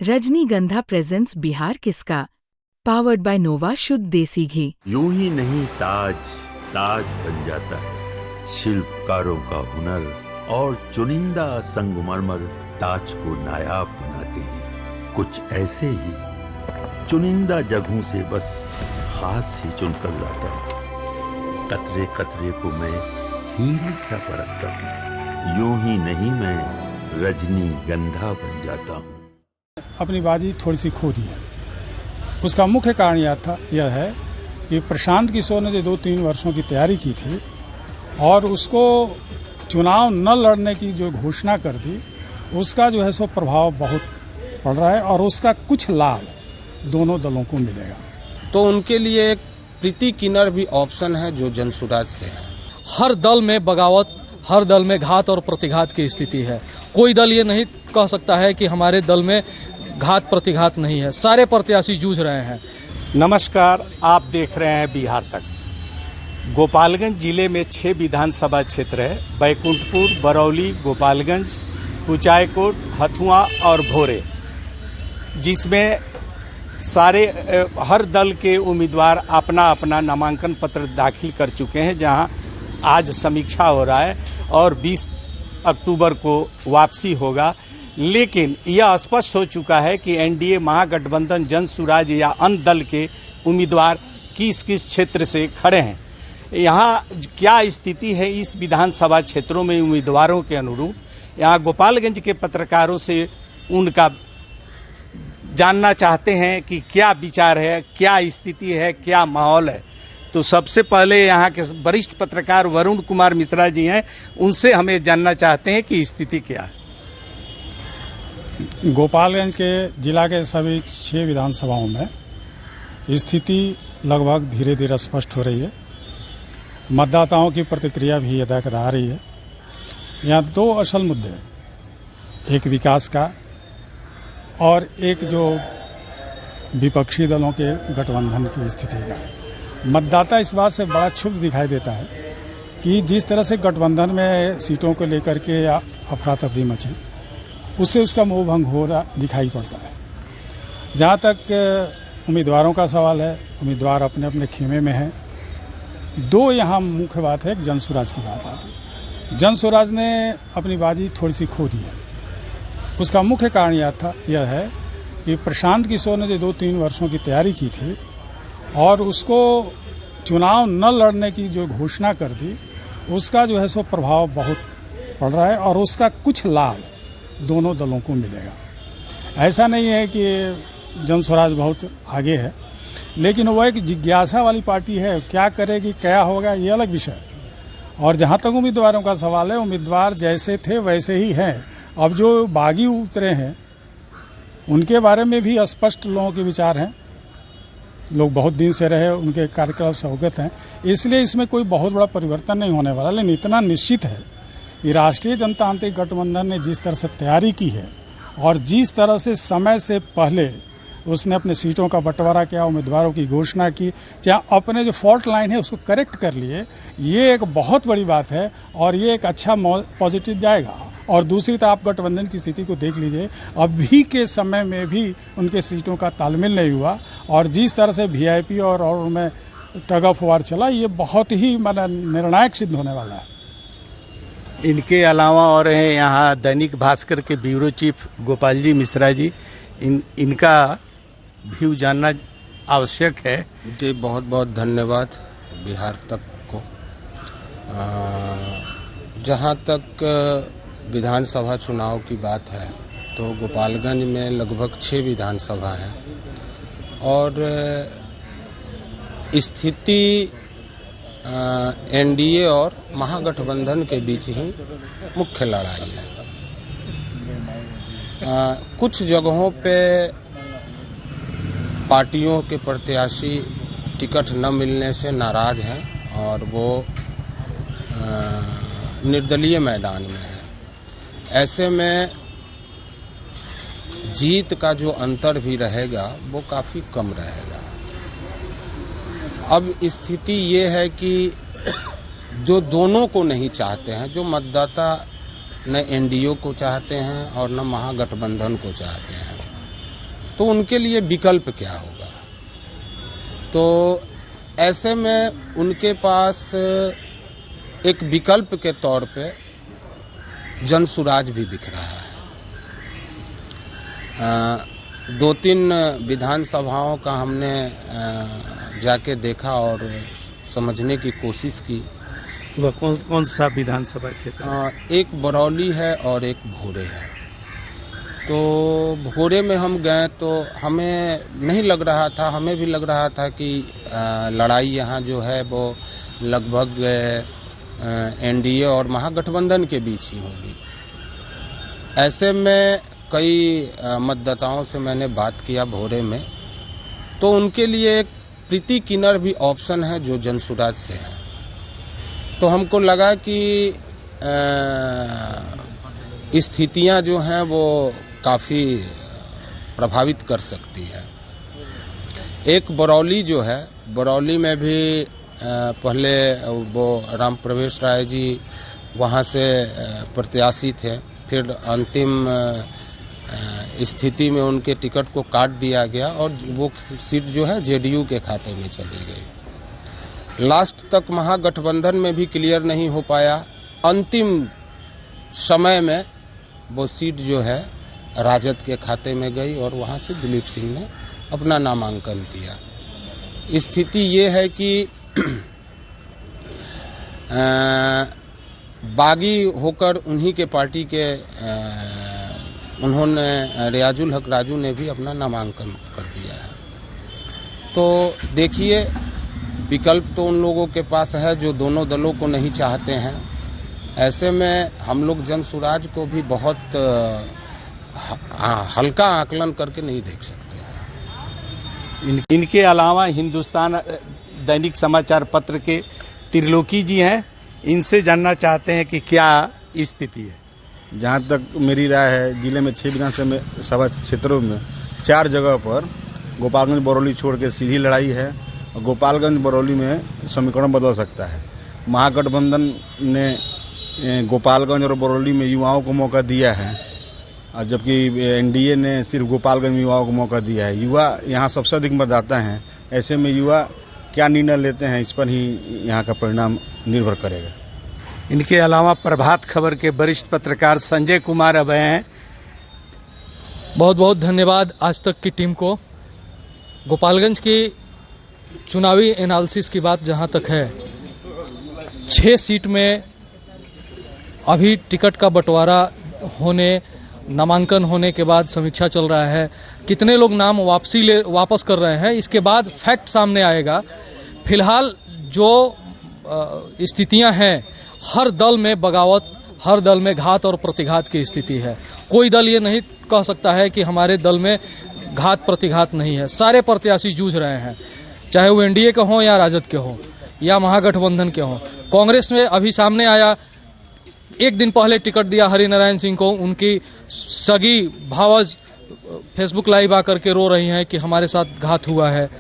रजनीगंधा प्रेजेंट्स बिहार किसका, powered by नोवा शुद्ध देसी घी। यूं ही नहीं ताज ताज बन जाता है, शिल्पकारों का हुनर और चुनिंदा संगमरमर ताज को नायाब बनाते हैं। कुछ ऐसे ही चुनिंदा जगहों से बस खास ही चुनकर लाता हूँ। कतरे कतरे को मैं हीरे सा परखता हूँ। यूं ही नहीं मैं रजनीगंधा बन जाता हूँ। अपनी बाजी थोड़ी सी खो दी है। उसका मुख्य कारण यह है कि प्रशांत किशोर ने जो 2-3 वर्षों की तैयारी की थी और उसको चुनाव न लड़ने की जो घोषणा कर दी, उसका जो है सो प्रभाव बहुत पड़ रहा है और उसका कुछ लाभ दोनों दलों को मिलेगा। तो उनके लिए एक प्रीति किन्नर भी ऑप्शन है जो जनसुराज से है। हर दल में बगावत, हर दल में घात और प्रतिघात की स्थिति है। कोई दल ये नहीं कह सकता है कि हमारे दल में घात प्रतिघात नहीं है। सारे प्रत्याशी जूझ रहे हैं। नमस्कार, आप देख रहे हैं बिहार तक। गोपालगंज जिले में 6 विधानसभा क्षेत्र है। बैकुंठपुर, बरौली, गोपालगंज, कुचायकोट, हथुआ और भोरे, जिसमें सारे हर दल के उम्मीदवार अपना अपना नामांकन पत्र दाखिल कर चुके हैं, जहां आज समीक्षा हो रहा है और 20 अक्टूबर को वापसी होगा। लेकिन यह स्पष्ट हो चुका है कि एनडीए महागठबंधन, जनसुराज या अन्य दल के उम्मीदवार किस किस क्षेत्र से खड़े हैं। यहाँ क्या स्थिति है इस विधानसभा क्षेत्रों में उम्मीदवारों के अनुरूप, यहाँ गोपालगंज के पत्रकारों से उनका जानना चाहते हैं कि क्या विचार है, क्या स्थिति है, क्या माहौल है। तो सबसे पहले यहाँ के वरिष्ठ पत्रकार वरुण कुमार मिश्रा जी हैं, उनसे हमें जानना चाहते हैं कि स्थिति क्या है। गोपालगंज के जिला के सभी 6 विधानसभाओं में स्थिति लगभग धीरे धीरे स्पष्ट हो रही है। मतदाताओं की प्रतिक्रिया भी यथायथ आ रही है। यहाँ 2 असल मुद्दे हैं, एक विकास का और एक जो विपक्षी दलों के गठबंधन की स्थिति का। मतदाता इस बात से बड़ा क्षुब्ध दिखाई देता है कि जिस तरह से गठबंधन में सीटों को लेकर के अफरा तफरी मची, उससे उसका मोह भंग हो रहा दिखाई पड़ता है। जहाँ तक उम्मीदवारों का सवाल है, उम्मीदवार अपने अपने खेमे में हैं। 2 यहाँ मुख्य बात है, जनसुराज की बात आती है। जनसुराज ने अपनी बाजी थोड़ी सी खो दी है। उसका मुख्य कारण यह है कि प्रशांत किशोर ने जो 2-3 वर्षों की तैयारी की थी और उसको चुनाव न लड़ने की जो घोषणा कर दी, उसका जो है सो प्रभाव बहुत पड़ रहा है और उसका कुछ लाभ दोनों दलों को मिलेगा। ऐसा नहीं है कि जनसुराज बहुत आगे है, लेकिन वह एक जिज्ञासा वाली पार्टी है। क्या करेगी, क्या होगा, ये अलग विषय है। और जहाँ तक उम्मीदवारों का सवाल है, उम्मीदवार जैसे थे वैसे ही हैं। अब जो बागी उतरे हैं उनके बारे में भी स्पष्ट लोगों के विचार हैं। लोग बहुत दिन से रहे, उनके कार्यक्रम से अवगत हैं, इसलिए इसमें कोई बहुत बड़ा परिवर्तन नहीं होने वाला। लेकिन इतना निश्चित है कि राष्ट्रीय जनतांत्रिक गठबंधन ने जिस तरह से तैयारी की है और जिस तरह से समय से पहले उसने अपने सीटों का बंटवारा किया, उम्मीदवारों की घोषणा की, चाहे अपने जो फॉल्ट लाइन है उसको करेक्ट कर लिए, ये एक बहुत बड़ी बात है और ये एक अच्छा पॉजिटिव जाएगा। और दूसरी तरफ आप गठबंधन की स्थिति को देख लीजिए, अभी के समय में भी उनके सीटों का तालमेल नहीं हुआ और जिस तरह से वीआईपी और उनमें टग ऑफ वार चला, ये बहुत ही निर्णायक सिद्ध होने वाला है। इनके अलावा और हैं यहाँ दैनिक भास्कर के ब्यूरो चीफ गोपाल जी मिश्रा जी, इनका व्यू जानना आवश्यक है। जी, बहुत बहुत धन्यवाद बिहार तक को। जहाँ तक विधानसभा चुनाव की बात है, तो गोपालगंज में लगभग 6 विधानसभा है और स्थिति एनडीए और महागठबंधन के बीच ही मुख्य लड़ाई है। कुछ जगहों पे पार्टियों के प्रत्याशी टिकट न मिलने से नाराज हैं और वो निर्दलीय मैदान में है। ऐसे में जीत का जो अंतर भी रहेगा वो काफ़ी कम रहेगा। अब स्थिति ये है कि जो दोनों को नहीं चाहते हैं, जो मतदाता न एनडीए को चाहते हैं और न महागठबंधन को चाहते हैं, तो उनके लिए विकल्प क्या होगा। तो ऐसे में उनके पास एक विकल्प के तौर पे जनसुराज भी दिख रहा है। 2-3 विधानसभाओं का हमने जाके देखा और समझने की कोशिश की। वह कौन कौन सा विधानसभा क्षेत्र? एक बरौली है और एक भोरे है। तो भोरे में हम गए तो हमें नहीं लग रहा था, हमें भी लग रहा था कि लड़ाई यहाँ जो है वो लगभग एनडीए और महागठबंधन के बीच ही होगी। ऐसे में कई मतदाताओं से मैंने बात किया भोरे में, तो उनके लिए एक प्रीति किन्नर भी ऑप्शन है जो जनसुराज से है। तो हमको लगा कि स्थितियां जो हैं वो काफ़ी प्रभावित कर सकती है। एक बरौली जो है, बरौली में भी पहले वो राम प्रवेश राय जी वहाँ से प्रत्याशी थे, फिर अंतिम स्थिति में उनके टिकट को काट दिया गया और वो सीट जो है जेडीयू के खाते में चली गई। लास्ट तक महागठबंधन में भी क्लियर नहीं हो पाया। अंतिम समय में वो सीट जो है राजद के खाते में गई और वहाँ से दिलीप सिंह ने अपना नामांकन किया। स्थिति ये है कि बागी होकर उन्हीं के पार्टी के उन्होंने रियाजुल हक राजू ने भी अपना नामांकन कर दिया है। तो देखिए, विकल्प तो उन लोगों के पास है जो दोनों दलों को नहीं चाहते हैं। ऐसे में हम लोग जनसुराज को भी बहुत हल्का आकलन करके नहीं देख सकते हैं। इनके अलावा हिंदुस्तान दैनिक समाचार पत्र के त्रिलोकी जी हैं, इनसे जानना चाहते हैं कि क्या स्थिति है। जहाँ तक मेरी राय है, जिले में 6 विधानसभा क्षेत्रों में 4 जगह पर गोपालगंज बरौली छोड़ के सीधी लड़ाई है और गोपालगंज बरौली में समीकरण बदल सकता है। महागठबंधन ने गोपालगंज और बरौली में युवाओं को मौका दिया है और जबकि एनडीए ने सिर्फ गोपालगंज में युवाओं को मौका दिया है। युवा यहाँ सबसे अधिक मतदाता हैं। ऐसे में युवा क्या निर्णय लेते हैं, इस पर ही यहाँ का परिणाम निर्भर करेगा। इनके अलावा प्रभात खबर के वरिष्ठ पत्रकार संजय कुमार अब हैं। बहुत बहुत धन्यवाद आज तक की टीम को। गोपालगंज की चुनावी एनालिसिस की बात जहां तक है, 6 सीट में अभी टिकट का बंटवारा होने, नामांकन होने के बाद समीक्षा चल रहा है। कितने लोग नाम वापस कर रहे हैं, इसके बाद फैक्ट सामने आएगा। फिलहाल जो स्थितियां हैं, हर दल में बगावत, हर दल में घात और प्रतिघात की स्थिति है। कोई दल ये नहीं कह सकता है कि हमारे दल में घात प्रतिघात नहीं है। सारे प्रत्याशी जूझ रहे हैं, चाहे वो एनडीए के हों या राजद के हों या महागठबंधन के हों। कांग्रेस में अभी सामने आया, एक दिन पहले टिकट दिया हरिनारायण सिंह को, उनकी सगी भावज फेसबुक लाइव आकर के रो रही हैं कि हमारे साथ घात हुआ है।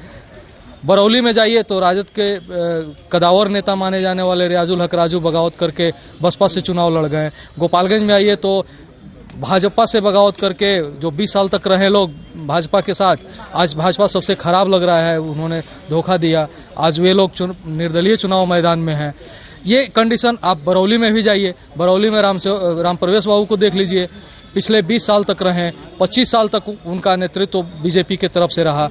बरौली में जाइए तो राजद के कदावर नेता माने जाने वाले रियाजुल हक राजू बगावत करके बसपा से चुनाव लड़ गए। गोपालगंज में आइए तो भाजपा से बगावत करके जो 20 साल तक रहे लोग भाजपा के साथ, आज भाजपा सबसे खराब लग रहा है, उन्होंने धोखा दिया। आज वे लोग निर्दलीय चुनाव मैदान में हैं। ये कंडीशन आप बरौली में भी जाइए, बरौली में राम प्रवेश बाबू को देख लीजिए, पिछले 20 साल तक रहे, 25 साल तक उनका नेतृत्व बीजेपी के तरफ से रहा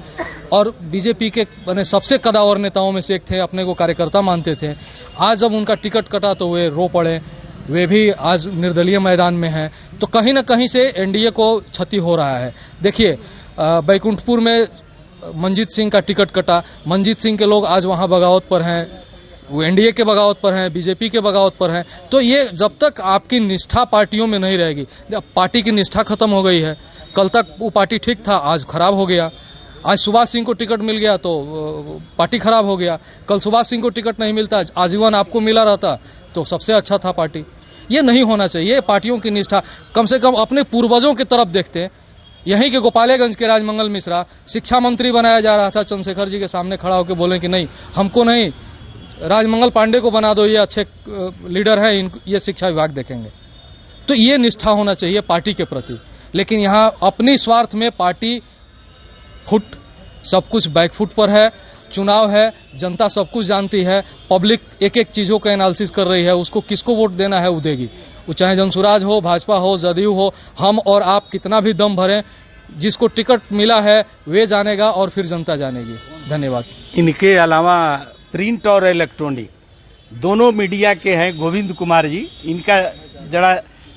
और बीजेपी के सबसे कदावर नेताओं में से एक थे, अपने को कार्यकर्ता मानते थे। आज जब उनका टिकट कटा तो वे रो पड़े, वे भी आज निर्दलीय मैदान में हैं। तो कहीं ना कहीं से एनडीए को क्षति हो रहा है। देखिए, बैकुंठपुर में मंजीत सिंह का टिकट कटा, मंजीत सिंह के लोग आज वहाँ बगावत पर हैं, वो एनडीए के बगावत पर हैं, बीजेपी के बगावत पर हैं। तो ये जब तक आपकी निष्ठा पार्टियों में नहीं रहेगी, पार्टी की निष्ठा खत्म हो गई है। कल तक वो पार्टी ठीक था, आज खराब हो गया। आज सुभाष सिंह को टिकट मिल गया तो पार्टी खराब हो गया। कल सुभाष सिंह को टिकट नहीं मिलता, आजीवन आपको मिला रहता तो सबसे अच्छा था पार्टी। ये नहीं होना चाहिए। पार्टियों की निष्ठा, कम से कम अपने पूर्वजों की तरफ देखते हैं। यहीं के गोपालगंज के राजमंगल मिश्रा शिक्षा मंत्री बनाया जा रहा था, चंद्रशेखर जी के सामने खड़ा होकर बोले कि नहीं, हमको नहीं, राजमंगल पांडे को बना दो, ये अच्छे लीडर हैं, ये शिक्षा विभाग देखेंगे। तो ये निष्ठा होना चाहिए पार्टी के प्रति। लेकिन यहाँ अपनी स्वार्थ में पार्टी फुट, सब कुछ बैक फुट पर है। चुनाव है, जनता सब कुछ जानती है, पब्लिक एक एक चीज़ों का एनालिसिस कर रही है, उसको किसको वोट देना है वो देगी। वो चाहे जनसुराज हो, भाजपा हो, जदयू हो, हम और आप कितना भी दम भरें, जिसको टिकट मिला है वे जानेगा और फिर जनता जानेगी। धन्यवाद। इनके अलावा प्रिंट और इलेक्ट्रॉनिक दोनों मीडिया के हैं गोविंद कुमार जी, इनका जरा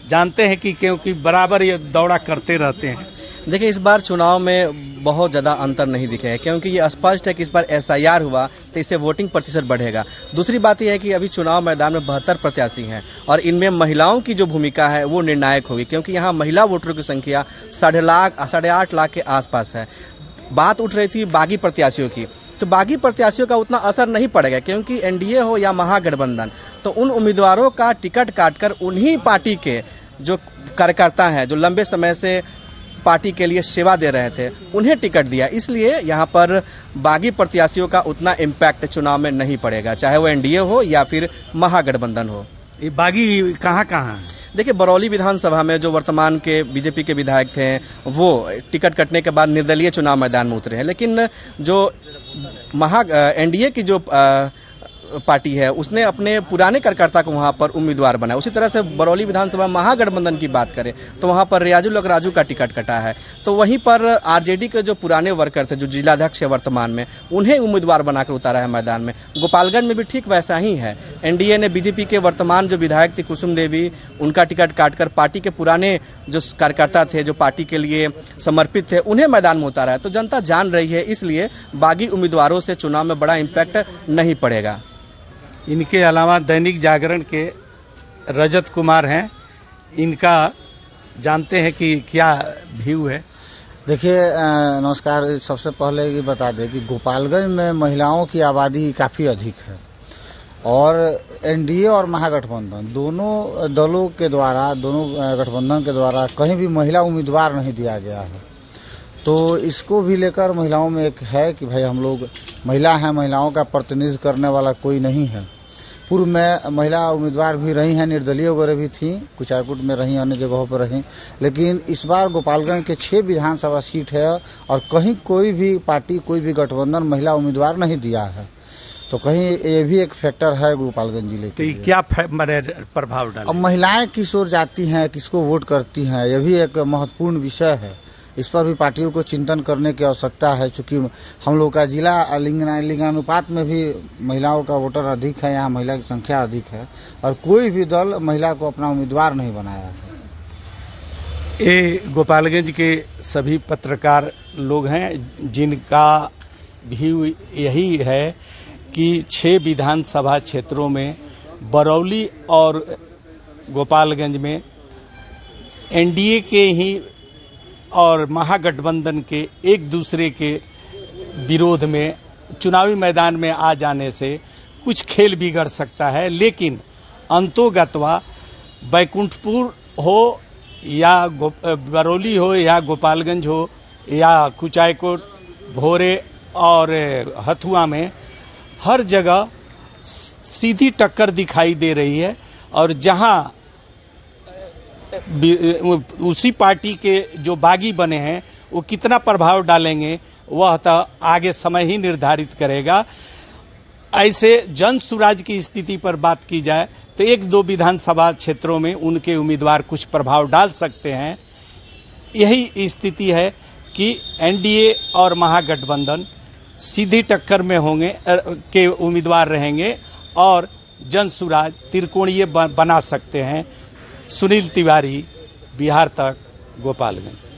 जानते हैं कि क्योंकि बराबर ये दौड़ा करते रहते हैं। देखिए, इस बार चुनाव में बहुत ज़्यादा अंतर नहीं दिखे है, क्योंकि ये स्पष्ट है कि इस बार SIR हुआ तो इससे वोटिंग प्रतिशत बढ़ेगा। दूसरी बात यह है कि अभी चुनाव मैदान में 72 प्रत्याशी हैं और इनमें महिलाओं की जो भूमिका है वो निर्णायक होगी, क्योंकि यहाँ महिला वोटरों की संख्या 8.5 लाख के आसपास है। बात उठ रही थी बागी प्रत्याशियों की, तो बागी प्रत्याशियों का उतना असर नहीं पड़ेगा, क्योंकि NDA हो या महागठबंधन, तो उन उम्मीदवारों का टिकट काटकर उन्हीं पार्टी के जो कार्यकर्ता हैं, जो लंबे समय से पार्टी के लिए सेवा दे रहे थे, उन्हें टिकट दिया। इसलिए यहाँ पर बागी प्रत्याशियों का उतना इम्पैक्ट चुनाव में नहीं पड़ेगा, चाहे वो NDA हो या फिर महागठबंधन हो। ये बागी कहाँ कहाँ है? देखिए, बरौली विधानसभा में जो वर्तमान के BJP के विधायक थे वो टिकट कटने के बाद निर्दलीय चुनाव मैदान में उतरे हैं, लेकिन जो NDA की जो पार्टी है उसने अपने पुराने कार्यकर्ता को वहां पर उम्मीदवार बनाया। उसी तरह से बरौली विधानसभा महागठबंधन की बात करें तो वहां पर रियाजुल हक राजू का टिकट कटा है, तो वहीं पर RJD के जो पुराने वर्कर थे, जो जिलाध्यक्ष है वर्तमान में, उन्हें उम्मीदवार बनाकर उतारा है मैदान में। गोपालगंज में भी ठीक वैसा ही है। NDA ने BJP के वर्तमान जो विधायक थी कुसुम देवी, उनका टिकट काटकर पार्टी के पुराने जो कार्यकर्ता थे, जो पार्टी के लिए समर्पित थे, उन्हें मैदान में उतारा है। तो जनता जान रही है, इसलिए बागी उम्मीदवारों से चुनाव में बड़ा इम्पैक्ट नहीं पड़ेगा। इनके अलावा दैनिक जागरण के रजत कुमार हैं, इनका जानते हैं कि क्या व्यू है। देखिए, नमस्कार। सबसे पहले ये बता दें कि गोपालगंज में महिलाओं की आबादी काफ़ी अधिक है और NDA और महागठबंधन दोनों दलों के द्वारा, दोनों गठबंधन के द्वारा कहीं भी महिला उम्मीदवार नहीं दिया गया है। तो इसको भी लेकर महिलाओं में एक है कि भाई हम लोग महिला हैं, महिलाओं का प्रतिनिधित्व करने वाला कोई नहीं है। पूर्व में महिला उम्मीदवार भी रही हैं, निर्दलीय वगैरह भी थी, कुचायकोट में रही, अन्य जगहों पर रही, लेकिन इस बार गोपालगंज के 6 विधानसभा सीट है और कहीं कोई भी पार्टी, कोई भी गठबंधन महिला उम्मीदवार नहीं दिया है। तो कहीं ये भी एक फैक्टर है गोपालगंज जिले के लिए। क्या प्रभाव डाले? अब महिलाएं किस ओर जाती हैं, किसको वोट करती हैं, यह भी एक महत्वपूर्ण विषय है। इस पर भी पार्टियों को चिंतन करने की आवश्यकता है, चूँकि हम लोग का जिला लिंगानुपात में भी महिलाओं का वोटर अधिक है, यहाँ महिला की संख्या अधिक है और कोई भी दल महिला को अपना उम्मीदवार नहीं बनाया है। ये गोपालगंज के सभी पत्रकार लोग हैं जिनका व्यू यही है कि 6 विधानसभा क्षेत्रों में बरौली और गोपालगंज में NDA के ही और महागठबंधन के एक दूसरे के विरोध में चुनावी मैदान में आ जाने से कुछ खेल बिगड़ सकता है, लेकिन अंतोगत्वा बैकुंठपुर हो या बरौली हो या गोपालगंज हो या कुचायकोट, भोरे और हथुआ में हर जगह सीधी टक्कर दिखाई दे रही है। और जहां उसी पार्टी के जो बागी बने हैं वो कितना प्रभाव डालेंगे वह तो आगे समय ही निर्धारित करेगा। ऐसे जन सुराज की स्थिति पर बात की जाए तो 1-2 विधानसभा क्षेत्रों में उनके उम्मीदवार कुछ प्रभाव डाल सकते हैं। यही स्थिति है कि NDA और महागठबंधन सीधी टक्कर में होंगे के उम्मीदवार रहेंगे और जन सुराज त्रिकोणीय बना सकते हैं। सुनील तिवारी, बिहार तक, गोपालगंज।